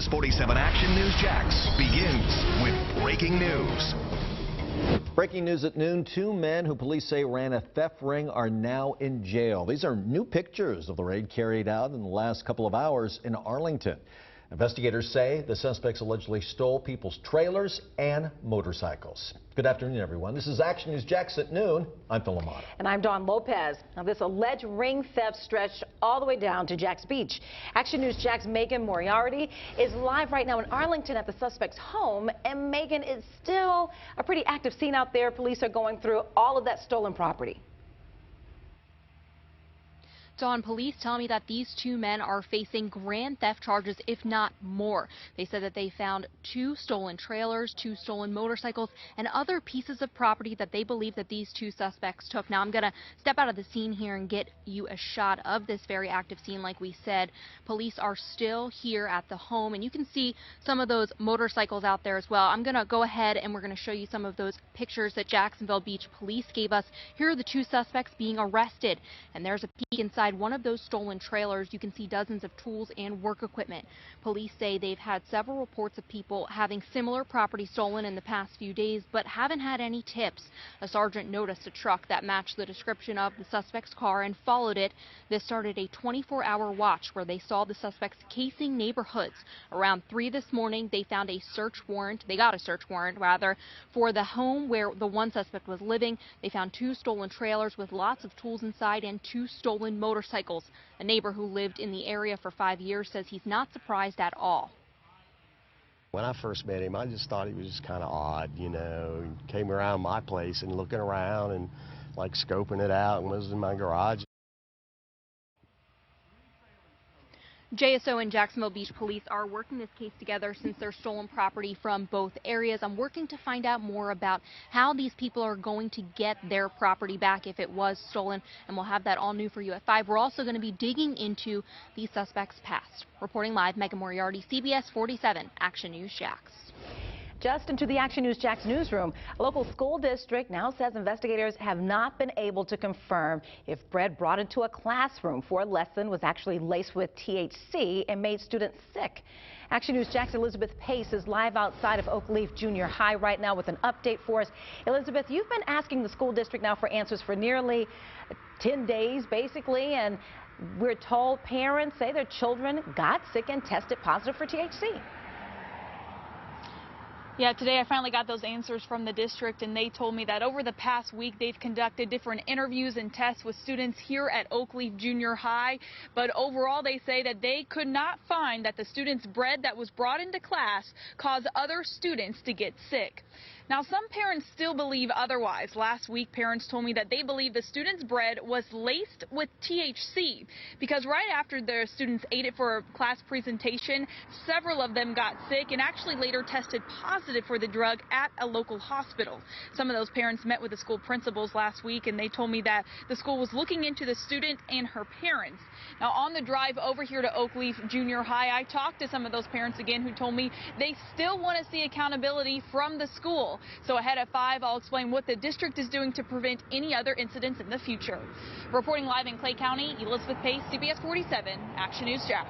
CBS 47 Action News Jax begins with breaking news. Breaking news at noon, 2 men who police say ran a theft ring are now in jail. These are new pictures of the raid carried out in the last couple of hours in Arlington. Investigators say the suspects allegedly stole people's trailers and motorcycles. Good afternoon, everyone. This is Action News Jax at noon. I'm Phil Lamont. And I'm Dawn Lopez. Now, this alleged ring theft stretched all the way down to Jax Beach. Action News Jax Megan Moriarty is live right now in Arlington at the suspect's home. And Megan, is still a pretty active scene out there. Police are going through all of that stolen property. Dawn, police tell me that these 2 men are facing grand theft charges, if not more. They said that they found 2 stolen trailers, 2 stolen motorcycles, and other pieces of property that they believe that these 2 suspects took. Now, I'm going to step out of the scene here and get you a shot of this very active scene. Like we said, police are still here at the home, and you can see some of those motorcycles out there as well. I'm going to go ahead and we're going to show you some of those pictures that Jacksonville Beach police gave us. Here are the 2 suspects being arrested, and there's a peek inside one of those stolen trailers. You can see dozens of tools and work equipment. Police say they've had several reports of people having similar property stolen in the past few days, but haven't had any tips. A sergeant noticed a truck that matched the description of the suspect's car and followed it. This started a 24-hour watch where they saw the suspects casing neighborhoods. Around 3 this morning, they found a search warrant. They got a search warrant, rather, for the home where the one suspect was living. They found 2 stolen trailers with lots of tools inside and 2 stolen motorcycles. A neighbor who lived in the area for 5 years says he's not surprised at all. When I first met him, I just thought he was just kind of odd, you know. He came around my place and looking around and like scoping it out and was in my garage. JSO and Jacksonville Beach police are working this case together since there's stolen property from both areas. I'm working to find out more about how these people are going to get their property back if it was stolen, and we'll have that all new for you at 5. We're also going to be digging into the suspect's past. Reporting live, Megan Moriarty, CBS 47 Action News Jax. Just into the Action News Jax newsroom, a local school district now says investigators have not been able to confirm if bread brought into a classroom for a lesson was actually laced with THC and made students sick. Action News Jax Elizabeth Pace is live outside of Oakleaf Junior High right now with an update for us. Elizabeth, you've been asking the school district now for answers for nearly 10 days, basically, and we're told parents say their children got sick and tested positive for THC. Yeah, today I finally got those answers from the district, and they told me that over the past week they've conducted different interviews and tests with students here at Oakleaf Junior High. But overall, they say that they could not find that the students' bread that was brought into class caused other students to get sick. Now, some parents still believe otherwise. Last week, parents told me that they believe the students' bread was laced with THC because right after their students ate it for a class presentation, several of them got sick and actually later tested positive for the drug at a local hospital. Some of those parents met with the school principals last week, and they told me that the school was looking into the student and her parents. Now, on the drive over here to Oakleaf Junior High, I talked to some of those parents again who told me they still want to see accountability from the school. So ahead at 5, I'll explain what the district is doing to prevent any other incidents in the future. Reporting live in Clay County, Elizabeth Pace, CBS 47, Action News Jax.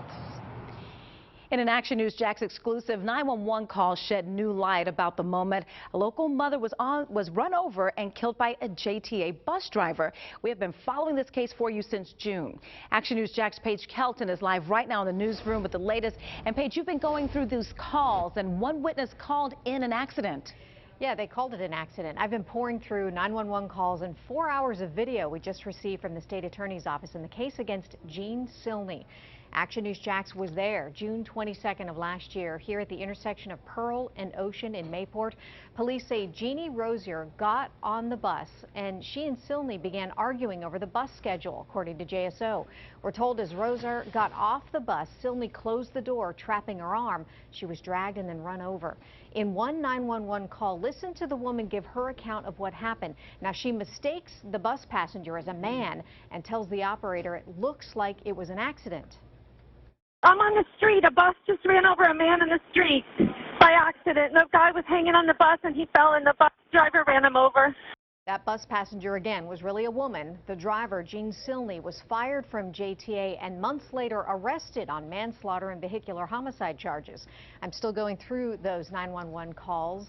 In an Action News Jax exclusive, 911 call shed new light about the moment a local mother was run over and killed by a JTA bus driver. We have been following this case for you since June. Action News Jax Paige Kelton is live right now in the newsroom with the latest. And Paige, you've been going through these calls, and one witness called in an accident. Yeah, they called it an accident. I've been pouring through 911 calls and 4 hours of video we just received from the state attorney's office in the case against Jean Silney. Action News Jax was there June 22nd of last year here at the intersection of Pearl and Ocean in Mayport. Police say Jeannie Rosier got on the bus and she and Silney began arguing over the bus schedule, according to JSO. We're told as Rosier got off the bus, Silney closed the door, trapping her arm. She was dragged and then run over. In one 911 call, listen to the woman give her account of what happened. Now, she mistakes the bus passenger as a man and tells the operator it looks like it was an accident. I'm on the street. A bus just ran over a man in the street by accident. The guy was hanging on the bus and he fell and the bus driver ran him over. That bus passenger, again, was really a woman. The driver, Jean Silney, was fired from JTA and months later arrested on manslaughter and vehicular homicide charges. I'm still going through those 911 calls,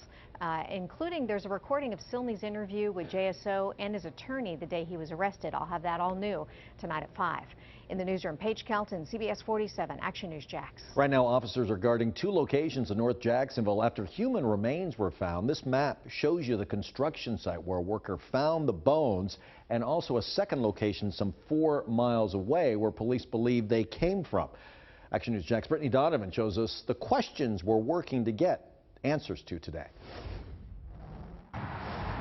including there's a recording of Silney's interview with JSO and his attorney the day he was arrested. I'll have that all new tonight at 5. In the newsroom, Paige Kelton, CBS47, Action News Jax. Right now, officers are guarding 2 locations in North Jacksonville after human remains were found. This map shows you the construction site where a worker found the bones, and also a second location some 4 miles away where police believe they came from. Action News Jax' Brittany Donovan shows us the questions we're working to get answers to today.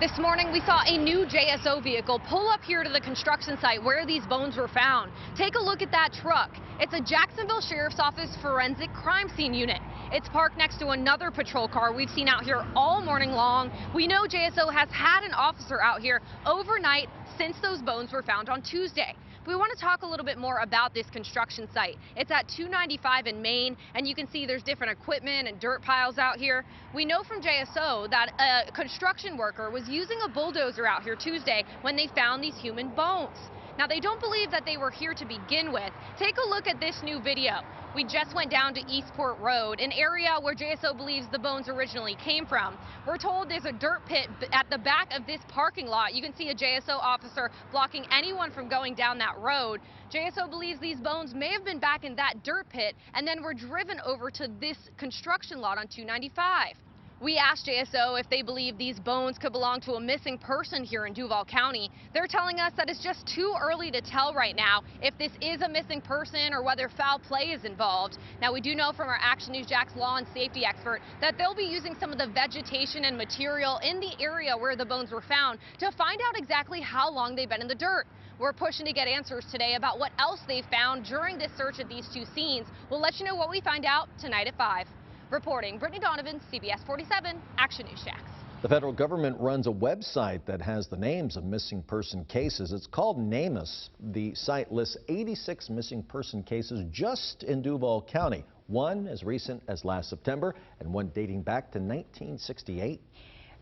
This morning, we saw a new JSO vehicle pull up here to the construction site where these bones were found. Take a look at that truck. It's a Jacksonville Sheriff's Office forensic crime scene unit. It's parked next to another patrol car we've seen out here all morning long. We know JSO has had an officer out here overnight since those bones were found on Tuesday. We want to talk a little bit more about this construction site. It's at 295 in Maine, and you can see there's different equipment and dirt piles out here. We know from JSO that a construction worker was using a bulldozer out here Tuesday when they found these human bones. Now, they don't believe that they were here to begin with. Take a look at this new video. We just went down to Eastport Road, an area where JSO believes the bones originally came from. We're told there's a dirt pit at the back of this parking lot. You can see a JSO officer blocking anyone from going down that road. JSO believes these bones may have been back in that dirt pit and then were driven over to this construction lot on 295. We asked JSO if they believe these bones could belong to a missing person here in Duval County. They're telling us that it's just too early to tell right now if this is a missing person or whether foul play is involved. Now, we do know from our Action News Jax law and safety expert that they'll be using some of the vegetation and material in the area where the bones were found to find out exactly how long they've been in the dirt. We're pushing to get answers today about what else they found during this search at these 2 scenes. We'll let you know what we find out tonight at 5. Reporting, Brittany Donovan, CBS 47, Action News Jax. The federal government runs a website that has the names of missing person cases. It's called NamUs. The site lists 86 missing person cases just in Duval County, one as recent as last September and one dating back to 1968.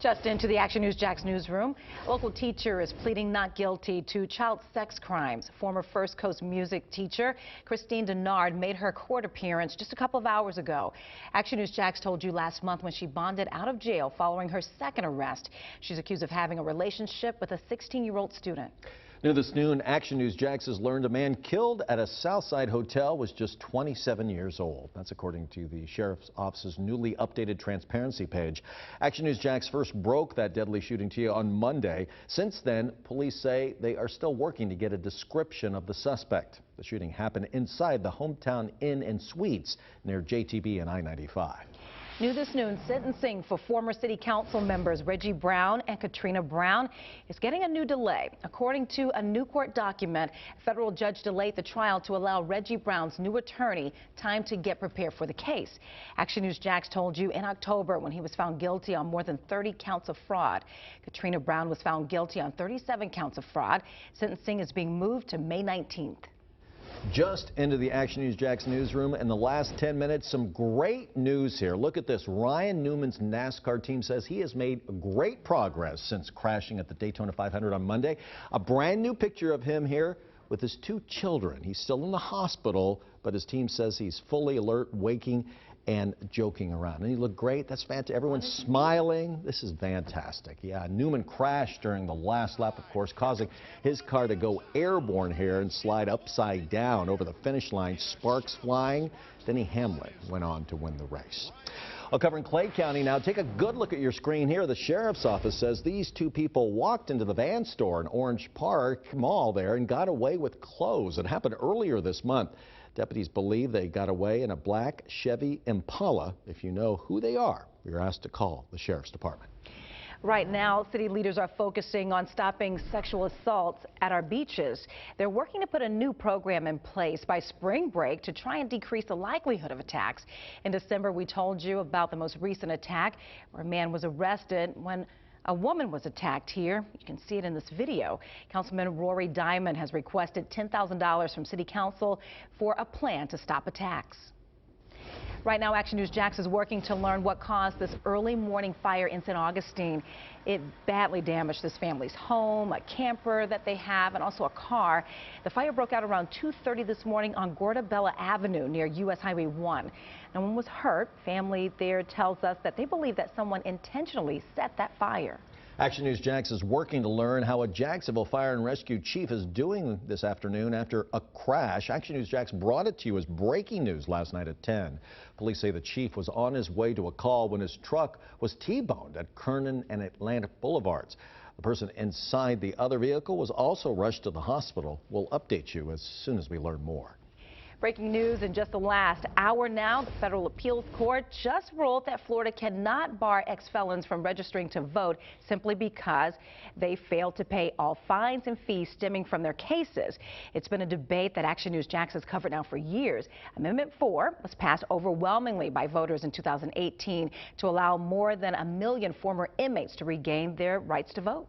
Just into the Action News Jax newsroom, a local teacher is pleading not guilty to child sex crimes. Former First Coast music teacher Christine Denard made her court appearance just a couple of hours ago. Action News Jax told you last month when she bonded out of jail following her second arrest. She's accused of having a relationship with a 16-year-old student. New this noon, Action News Jax has learned a man killed at a Southside hotel was just 27 years old. That's according to the Sheriff's Office's newly updated transparency page. Action News Jax first broke that deadly shooting to you on Monday. Since then, police say they are still working to get a description of the suspect. The shooting happened inside the Hometown Inn and Suites near JTB and I-95. New this noon, sentencing for former city council members Reggie Brown and Katrina Brown is getting a new delay. According to a new court document, a federal judge delayed the trial to allow Reggie Brown's new attorney time to get prepared for the case. Action News Jax told you in October when he was found guilty on more than 30 counts of fraud. Katrina Brown was found guilty on 37 counts of fraud. Sentencing is being moved to May 19th. Just into the Action News Jax newsroom in the last 10 minutes, some great news here. Look at this. Ryan Newman's NASCAR team says he has made great progress since crashing at the Daytona 500 on Monday. A brand new picture of him here with his 2 children. He's still in the hospital, but his team says he's fully alert, waking, and joking around. And he looked great. That's fantastic. Everyone's smiling. This is fantastic. Yeah, Newman crashed during the last lap, of course, causing his car to go airborne here and slide upside down over the finish line, sparks flying. Denny Hamlin went on to win the race. Well, covering Clay County now, take a good look at your screen here. The Sheriff's Office says these 2 people walked into the Van store in Orange Park Mall there and got away with clothes. It happened earlier this month. Deputies believe they got away in a black Chevy Impala. If you know who they are, you're asked to call the Sheriff's Department. Right now, city leaders are focusing on stopping sexual assaults at our beaches. They're working to put a new program in place by spring break to try and decrease the likelihood of attacks. In December, we told you about the most recent attack where a man was arrested when a woman was attacked here. You can see it in this video. Councilman Rory Diamond has requested $10,000 from City Council for a plan to stop attacks. Right now, Action News Jax is working to learn what caused this early morning fire in St. Augustine. It badly damaged this family's home, a camper that they have, and also a car. The fire broke out around 2:30 this morning on Gordabella Avenue near U.S. Highway 1. No one was hurt. Family there tells us that they believe that someone intentionally set that fire. Action News Jax is working to learn how a Jacksonville Fire and Rescue chief is doing this afternoon after a crash. Action News Jax brought it to you as breaking news last night at 10. Police say the chief was on his way to a call when his truck was T-boned at Kernan and Atlantic Boulevards. The person inside the other vehicle was also rushed to the hospital. We'll update you as soon as we learn more. Breaking news in just the last hour now. The federal appeals court just ruled that Florida cannot bar ex-felons from registering to vote simply because they failed to pay all fines and fees stemming from their cases. It's been a debate that Action News Jax has covered now for years. Amendment 4 was passed overwhelmingly by voters in 2018 to allow more than 1 million former inmates to regain their rights to vote.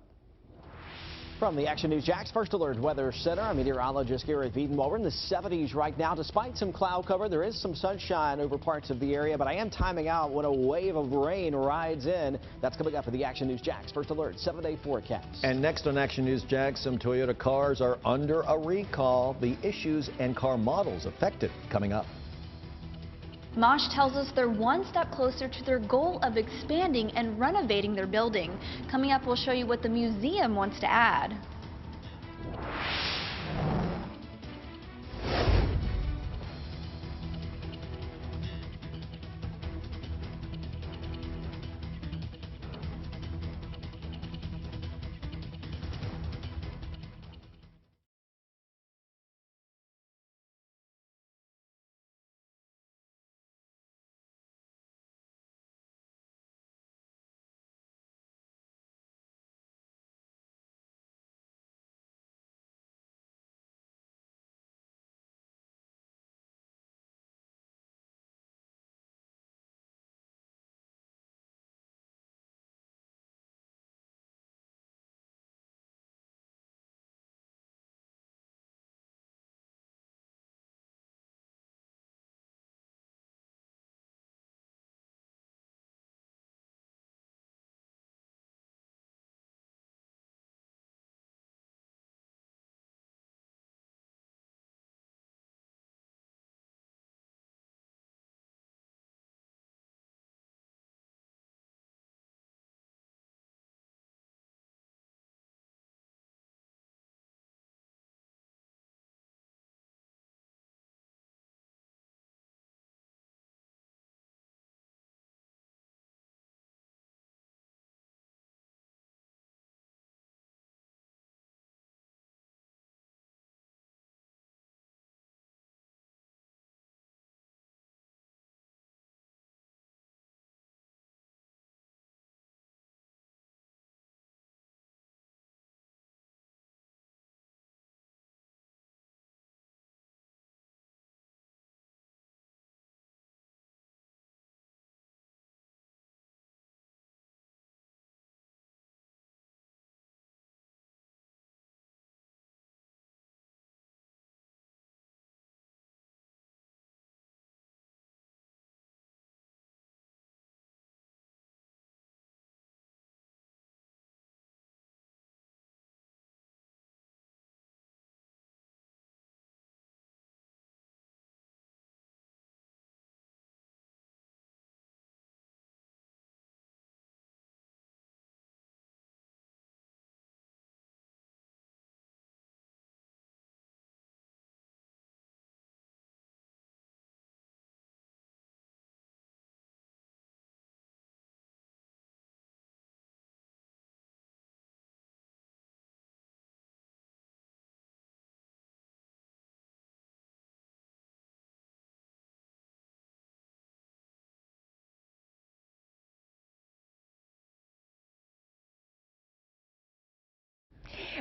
From the Action News Jax First Alert Weather Center, I'm meteorologist Gary Veeden. Well, we're in the 70s right now. Despite some cloud cover, there is some sunshine over parts of the area, but I am timing out when a wave of rain rides in. That's coming up for the Action News Jax First Alert 7-day forecast. And next on Action News Jax, some Toyota cars are under a recall. The issues and car models affected coming up. Mosh tells us they're one step closer to their goal of expanding and renovating their building. Coming up, we'll show you what the museum wants to add.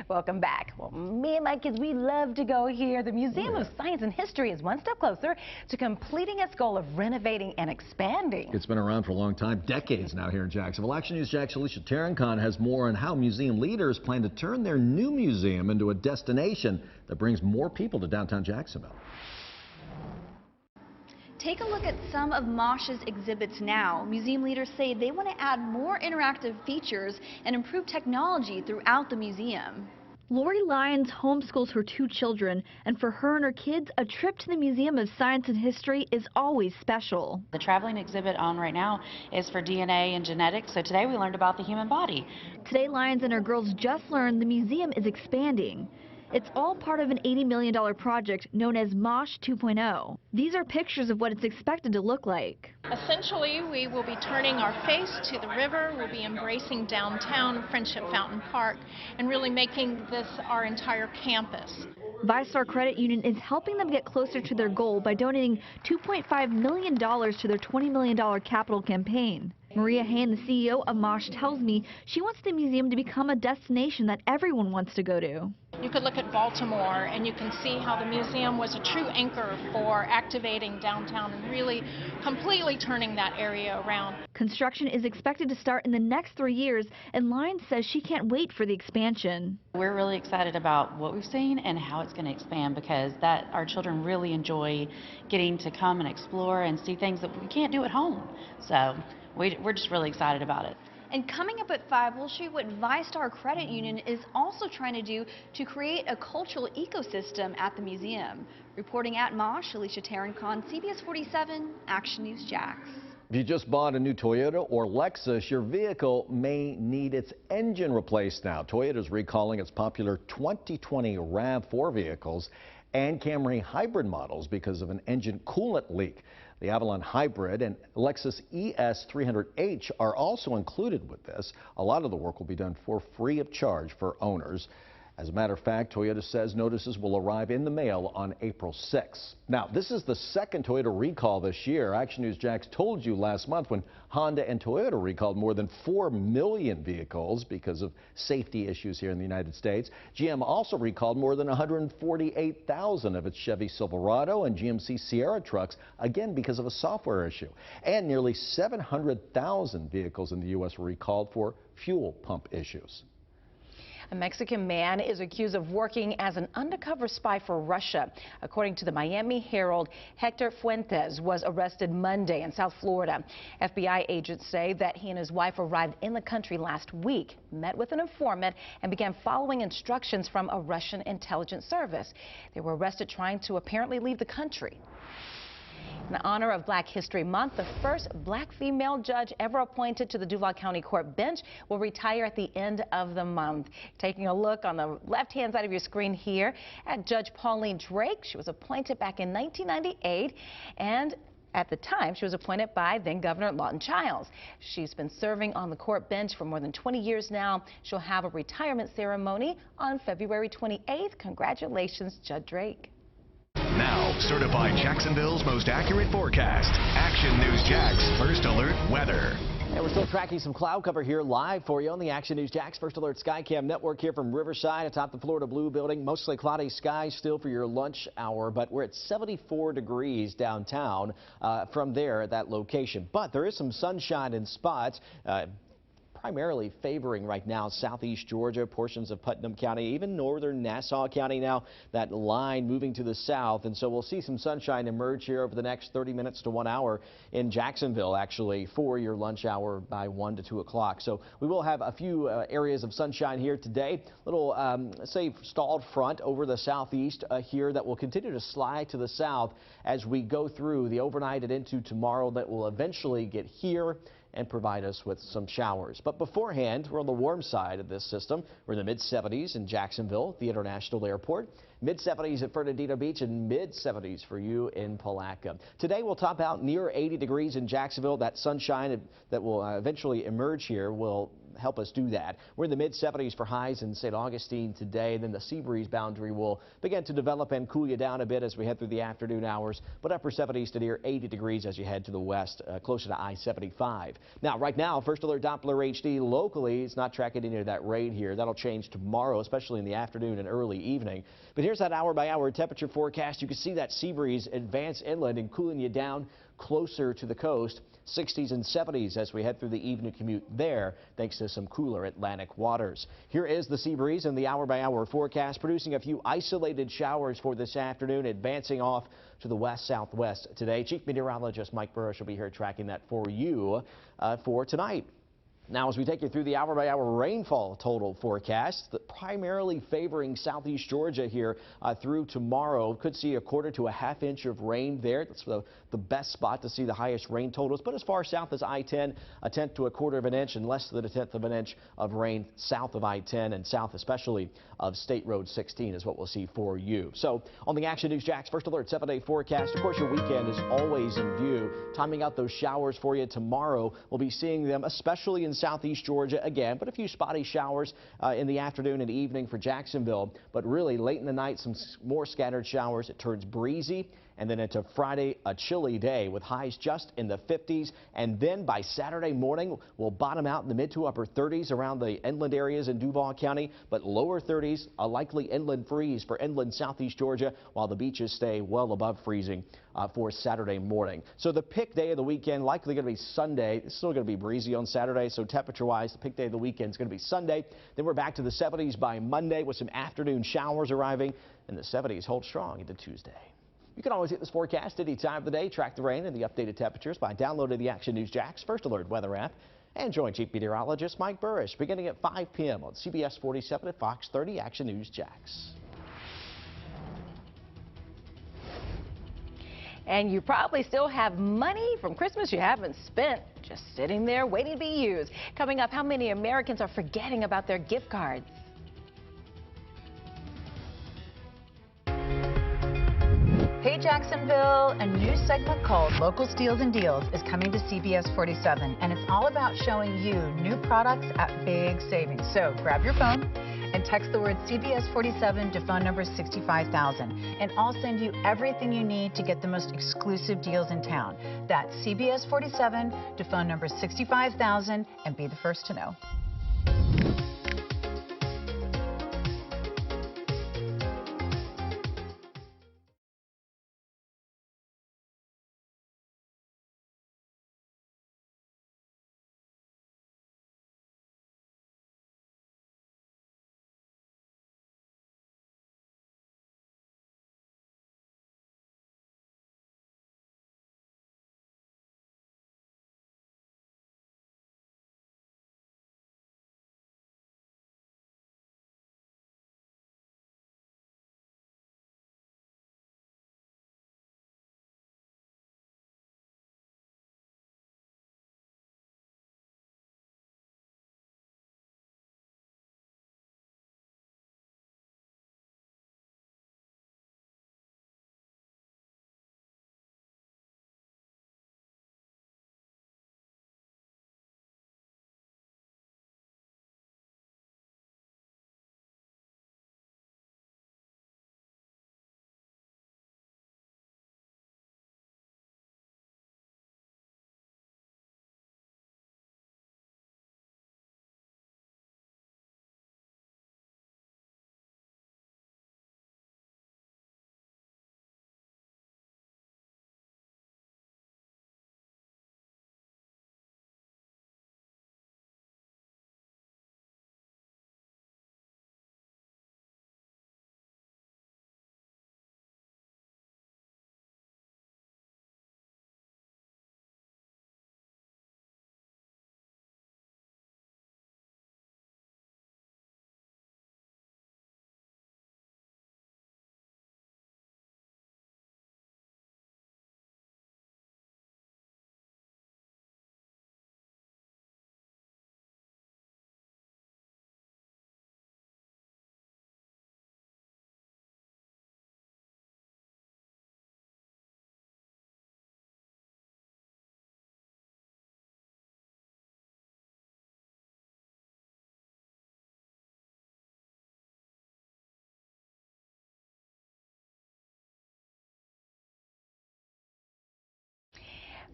Welcome back. Well, me and my kids, we love to go here. The Museum of Science and History is one step closer to completing its goal of renovating and expanding. It's been around for a long time, decades now here in Jacksonville. Action News Jax Alicia Tarancon has more on how museum leaders plan to turn their new museum into a destination that brings more people to downtown Jacksonville. Take a look at some of Mosh's exhibits now. Museum leaders say they want to add more interactive features and improve technology throughout the museum. Lori Lyons homeschools her 2 children, and for her and her kids, a trip to the Museum of Science and History is always special. The traveling exhibit on right now is for DNA and genetics, so today we learned about the human body. Today, Lyons and her girls just learned the museum is expanding. It's all part of an $80 million project known as Mosh 2.0. These are pictures of what it's expected to look like. Essentially, we will be turning our face to the river, we'll be embracing downtown Friendship Fountain Park, and really making this our entire campus. ViStar Credit Union is helping them get closer to their goal by donating $2.5 million to their $20 million capital campaign. Maria Hain, the CEO of Mosh, tells me she wants the museum to become a destination that everyone wants to go to. You could look at Baltimore and you can see how the museum was a true anchor for activating downtown and really completely turning that area around. Construction is expected to start in the next 3 years, and Lyons says she can't wait for the expansion. We're really excited about what we've seen and how it's going to expand, because our children really enjoy getting to come and explore and see things that we can't do at home. So we're just really excited about it. And coming up at 5, we'll show you what ViStar Credit Union is also trying to do to create a cultural ecosystem at the museum. Reporting at Mosh, Alicia Tarancon, CBS47, Action News Jax. If you just bought a new Toyota or Lexus, your vehicle may need its engine replaced now. Toyota is recalling its popular 2020 RAV4 vehicles and Camry hybrid models because of an engine coolant leak. The Avalon Hybrid and Lexus ES300H are also included with this. A lot of the work will be done for free of charge for owners. As a matter of fact, Toyota says notices will arrive in the mail on April 6th. Now, this is the second Toyota recall this year. Action News Jax told you last month when Honda and Toyota recalled more than 4 million vehicles because of safety issues here in the United States. GM also recalled more than 148,000 of its Chevy Silverado and GMC Sierra trucks, again because of a software issue. And nearly 700,000 vehicles in the U.S. were recalled for fuel pump issues. A Mexican man is accused of working as an undercover spy for Russia. According to the Miami Herald, Hector Fuentes was arrested Monday in South Florida. FBI agents say that he and his wife arrived in the country last week, met with an informant, and began following instructions from a Russian intelligence service. They were arrested trying to apparently leave the country. In honor of Black History Month, the first black female judge ever appointed to the Duval County Court bench will retire at the end of the month. Taking a look on the left-hand side of your screen here at Judge Pauline Drake. She was appointed back in 1998, and at the time, she was appointed by then-Governor Lawton Chiles. She's been serving on the court bench for more than 20 years now. She'll have a retirement ceremony on February 28th. Congratulations, Judge Drake. Now, certified Jacksonville's most accurate forecast. Action News Jax First Alert Weather. And we're still tracking some cloud cover here live for you on the Action News Jax First Alert Skycam network here from Riverside atop the Florida Blue building. Mostly cloudy skies still for your lunch hour, but we're at 74 degrees downtown from there at that location. But there is some sunshine in spots. Primarily favoring right now southeast Georgia, portions of Putnam County, even northern Nassau County now, that line moving to the south. And so we'll see some sunshine emerge here over the next 30 minutes to 1 hour in Jacksonville, actually, for your lunch hour by 1 to 2 o'clock. So we will have a few areas of sunshine here today. Little, say, stalled front over the southeast here that will continue to slide to the south as we go through the overnight and into tomorrow, that will eventually get here and provide us with some showers. But beforehand, we're on the warm side of this system. We're in the mid-70s in Jacksonville, the International Airport. Mid-70s at Fernandina Beach and mid-70s for you in Palatka. Today we'll top out near 80 degrees in Jacksonville. That sunshine that will eventually emerge here will help us do that. We're in the mid-70s for highs in St. Augustine today. Then the sea breeze boundary will begin to develop and cool you down a bit as we head through the afternoon hours, but upper 70s to near 80 degrees as you head to the west, closer to I-75. Now, right now, First Alert Doppler HD locally, it's not tracking any of that rain here. That'll change tomorrow, especially in the afternoon and early evening. But here's that hour-by-hour temperature forecast. You can see that sea breeze advance inland and cooling you down closer to the coast. 60s and 70s as we head through the evening commute there, thanks to some cooler Atlantic waters. Here is the sea breeze and the hour-by-hour forecast, producing a few isolated showers for this afternoon, advancing off to the west-southwest today. Chief Meteorologist Mike Burrish will be here tracking that for you for tonight. Now, as we take you through the hour-by-hour rainfall total forecast, primarily favoring southeast Georgia here through tomorrow. Could see a quarter to a half inch of rain there. That's the best spot to see the highest rain totals. But as far south as I-10, a tenth to a quarter of an inch, and less than a tenth of an inch of rain south of I-10 and south especially of State Road 16 is what we'll see for you. So on the Action News Jax First Alert 7-day forecast, of course, your weekend is always in view. Timing out those showers for you tomorrow. We'll be seeing them especially in southeast Georgia again, but a few spotty showers in the afternoon and evening for Jacksonville. But really late in the night, some more scattered showers. It turns breezy. And then into Friday, a chilly day with highs just in the 50s. And then by Saturday morning, we'll bottom out in the mid to upper 30s around the inland areas in Duval County, but lower 30s, a likely inland freeze for inland southeast Georgia, while the beaches stay well above freezing for Saturday morning. So the pick day of the weekend likely going to be Sunday. It's still going to be breezy on Saturday, so temperature-wise, the pick day of the weekend is going to be Sunday. Then we're back to the 70s by Monday with some afternoon showers arriving, and the 70s hold strong into Tuesday. You can always get this forecast any time of the day. Track the rain and the updated temperatures by downloading the Action News Jax First Alert weather app. And join Chief Meteorologist Mike Burrish beginning at 5 p.m. on CBS 47 at Fox 30 Action News Jax. And you probably still have money from Christmas you haven't spent, just sitting there waiting to be used. Coming up, how many Americans are forgetting about their gift cards? Hey Jacksonville, a new segment called Local Steals and Deals is coming to CBS 47, and it's all about showing you new products at big savings. So grab your phone and text the word CBS 47 to phone number 65,000, and I'll send you everything you need to get the most exclusive deals in town. That's CBS 47 to phone number 65,000 and be the first to know.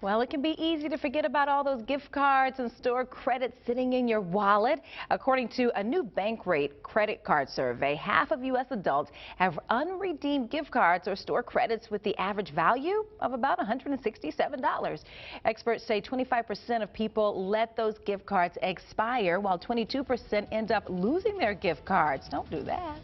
Well, it can be easy to forget about all those gift cards and store credits sitting in your wallet. According to a new Bankrate credit card survey, half of U.S. adults have unredeemed gift cards or store credits with the average value of about $167. Experts say 25% of people let those gift cards expire, while 22% end up losing their gift cards. Don't do that.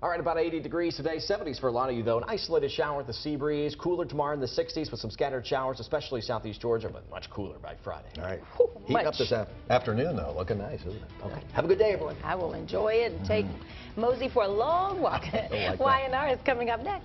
All right, about 80 degrees today, 70s for a lot of you, though. An isolated shower with a sea breeze. Cooler tomorrow in the 60s with some scattered showers, especially southeast Georgia, but much cooler by Friday. All right. Heating up this afternoon, though. Looking nice, isn't it? Okay. Have a good day, everyone. I will enjoy it and take Mosey for a long walk. Like Y&R is coming up next.